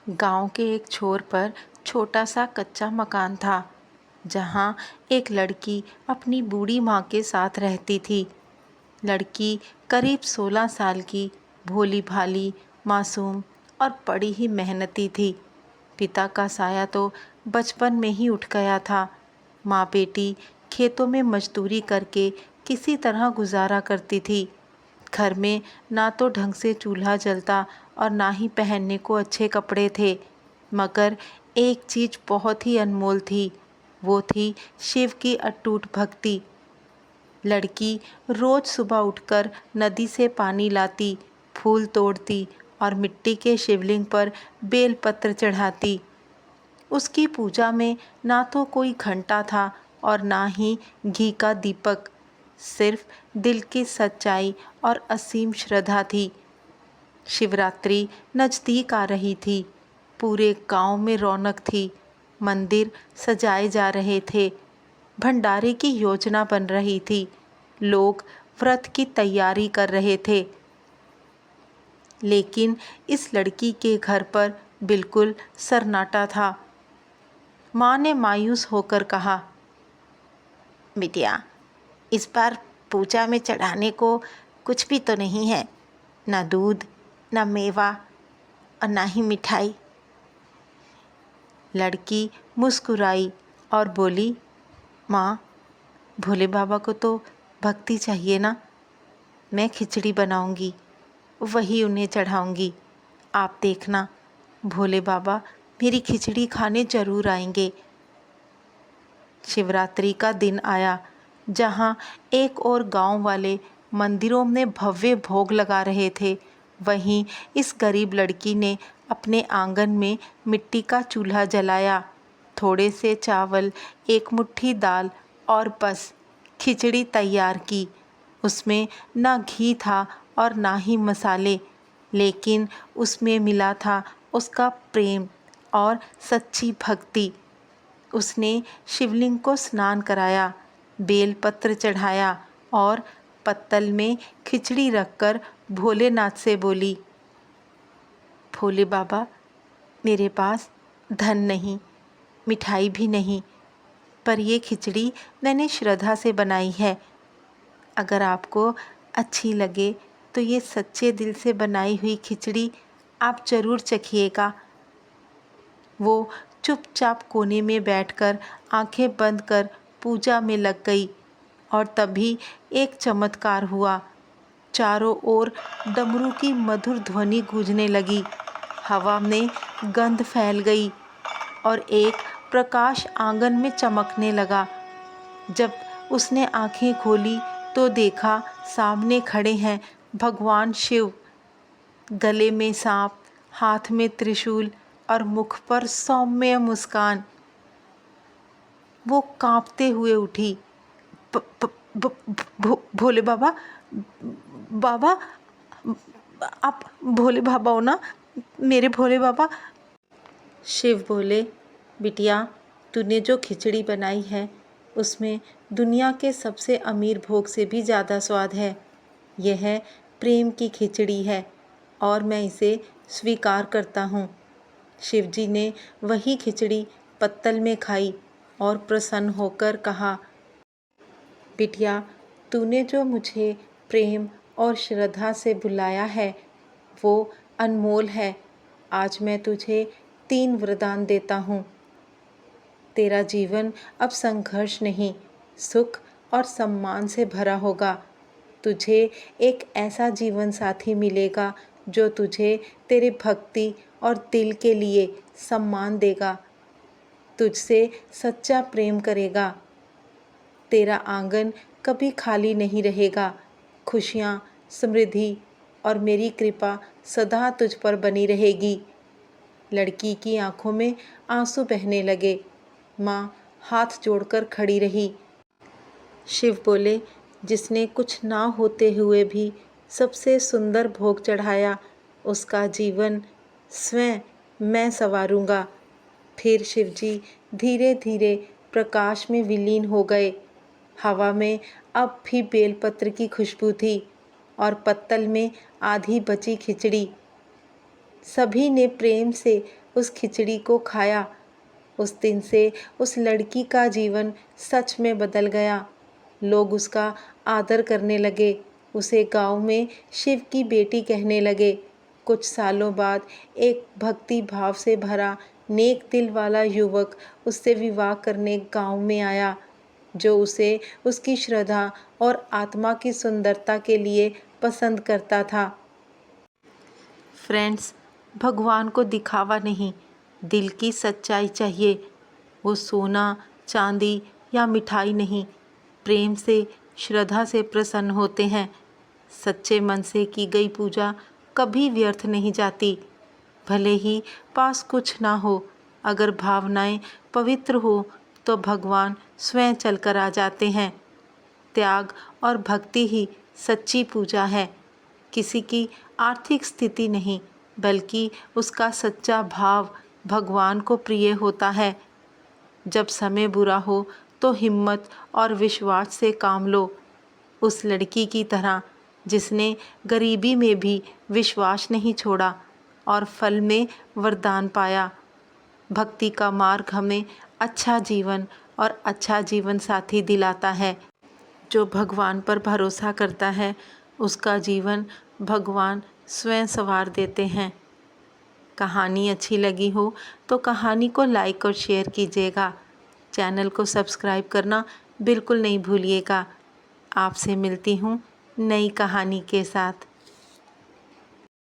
गांव के एक छोर पर छोटा सा कच्चा मकान था जहां एक लड़की अपनी बूढ़ी माँ के साथ रहती थी। लड़की करीब 16 साल की, भोली भाली, मासूम और बड़ी ही मेहनती थी। पिता का साया तो बचपन में ही उठ गया था। माँ बेटी खेतों में मजदूरी करके किसी तरह गुजारा करती थी। घर में ना तो ढंग से चूल्हा जलता और ना ही पहनने को अच्छे कपड़े थे, मगर एक चीज़ बहुत ही अनमोल थी। वो थी शिव की अटूट भक्ति। लड़की रोज सुबह उठकर नदी से पानी लाती, फूल तोड़ती और मिट्टी के शिवलिंग पर बेलपत्र चढ़ाती। उसकी पूजा में ना तो कोई घंटा था और ना ही घी का दीपक, सिर्फ दिल की सच्चाई और असीम श्रद्धा थी। शिवरात्रि नज़दीक आ रही थी। पूरे गांव में रौनक थी। मंदिर सजाए जा रहे थे। भंडारे की योजना बन रही थी। लोग व्रत की तैयारी कर रहे थे। लेकिन इस लड़की के घर पर बिल्कुल सन्नाटा था। माँ ने मायूस होकर कहा, बिटिया, इस बार पूजा में चढ़ाने को कुछ भी तो नहीं है। ना दूध, ना मेवा और ना ही मिठाई। लड़की मुस्कुराई और बोली, माँ, भोले बाबा को तो भक्ति चाहिए ना। मैं खिचड़ी बनाऊंगी, वही उन्हें चढ़ाऊंगी। आप देखना, भोले बाबा मेरी खिचड़ी खाने जरूर आएंगे। शिवरात्रि का दिन आया। जहाँ एक और गांव वाले मंदिरों में भव्य भोग लगा रहे थे, वहीं इस गरीब लड़की ने अपने आंगन में मिट्टी का चूल्हा जलाया। थोड़े से चावल, एक मुट्ठी दाल और बस खिचड़ी तैयार की। उसमें ना घी था और ना ही मसाले, लेकिन उसमें मिला था उसका प्रेम और सच्ची भक्ति। उसने शिवलिंग को स्नान कराया, बेलपत्र चढ़ाया और पत्तल में खिचड़ी रखकर भोलेनाथ से बोली, भोले बाबा, मेरे पास धन नहीं, मिठाई भी नहीं, पर ये खिचड़ी मैंने श्रद्धा से बनाई है। अगर आपको अच्छी लगे तो ये सच्चे दिल से बनाई हुई खिचड़ी आप ज़रूर चखिएगा। वो चुपचाप कोने में बैठकर आंखें बंद कर पूजा में लग गई। और तभी एक चमत्कार हुआ। चारों ओर डमरू की मधुर ध्वनि गूंजने लगी। हवा में गंध फैल गई और एक प्रकाश आंगन में चमकने लगा। जब उसने आंखें खोली तो देखा सामने खड़े हैं भगवान शिव। गले में सांप, हाथ में त्रिशूल और मुख पर सौम्य मुस्कान। वो कांपते हुए उठी, भोले बाबा, बाबा, आप भोले बाबा हो ना, मेरे भोले बाबा। शिव बोले, बिटिया, तूने जो खिचड़ी बनाई है उसमें दुनिया के सबसे अमीर भोग से भी ज़्यादा स्वाद है। यह प्रेम की खिचड़ी है और मैं इसे स्वीकार करता हूँ। शिवजी ने वही खिचड़ी पत्तल में खाई और प्रसन्न होकर कहा, बिटिया, तूने जो मुझे प्रेम और श्रद्धा से बुलाया है वो अनमोल है। आज मैं तुझे 3 वरदान देता हूँ। तेरा जीवन अब संघर्ष नहीं, सुख और सम्मान से भरा होगा। तुझे एक ऐसा जीवन साथी मिलेगा जो तुझे तेरे भक्ति और दिल के लिए सम्मान देगा, तुझसे सच्चा प्रेम करेगा। तेरा आंगन कभी खाली नहीं रहेगा। खुशियाँ, समृद्धि और मेरी कृपा सदा तुझ पर बनी रहेगी। लड़की की आंखों में आंसू बहने लगे। माँ हाथ जोड़कर खड़ी रही। शिव बोले, जिसने कुछ ना होते हुए भी सबसे सुंदर भोग चढ़ाया, उसका जीवन स्वयं मैं संवारूंगा। फिर शिवजी धीरे धीरे प्रकाश में विलीन हो गए। हवा में अब भी बेलपत्र की खुशबू थी और पत्तल में आधी बची खिचड़ी। सभी ने प्रेम से उस खिचड़ी को खाया। उस दिन से उस लड़की का जीवन सच में बदल गया। लोग उसका आदर करने लगे, उसे गांव में शिव की बेटी कहने लगे। कुछ सालों बाद एक भक्ति भाव से भरा नेक दिल वाला युवक उससे विवाह करने गांव में आया, जो उसे उसकी श्रद्धा और आत्मा की सुंदरता के लिए पसंद करता था। फ्रेंड्स, भगवान को दिखावा नहीं, दिल की सच्चाई चाहिए। वो सोना, चांदी या मिठाई नहीं, प्रेम से, श्रद्धा से प्रसन्न होते हैं। सच्चे मन से की गई पूजा कभी व्यर्थ नहीं जाती। भले ही पास कुछ ना हो, अगर भावनाएं पवित्र हो तो भगवान स्वयं चलकर आ जाते हैं। त्याग और भक्ति ही सच्ची पूजा है। किसी की आर्थिक स्थिति नहीं, बल्कि उसका सच्चा भाव भगवान को प्रिय होता है। जब समय बुरा हो तो हिम्मत और विश्वास से काम लो, उस लड़की की तरह जिसने गरीबी में भी विश्वास नहीं छोड़ा और फल में वरदान पाया। भक्ति का मार्ग हमें अच्छा जीवन और अच्छा जीवन साथी दिलाता है। जो भगवान पर भरोसा करता है, उसका जीवन भगवान स्वयं संवार देते हैं। कहानी अच्छी लगी हो तो कहानी को लाइक और शेयर कीजिएगा। चैनल को सब्सक्राइब करना बिल्कुल नहीं भूलिएगा। आपसे मिलती हूँ नई कहानी के साथ।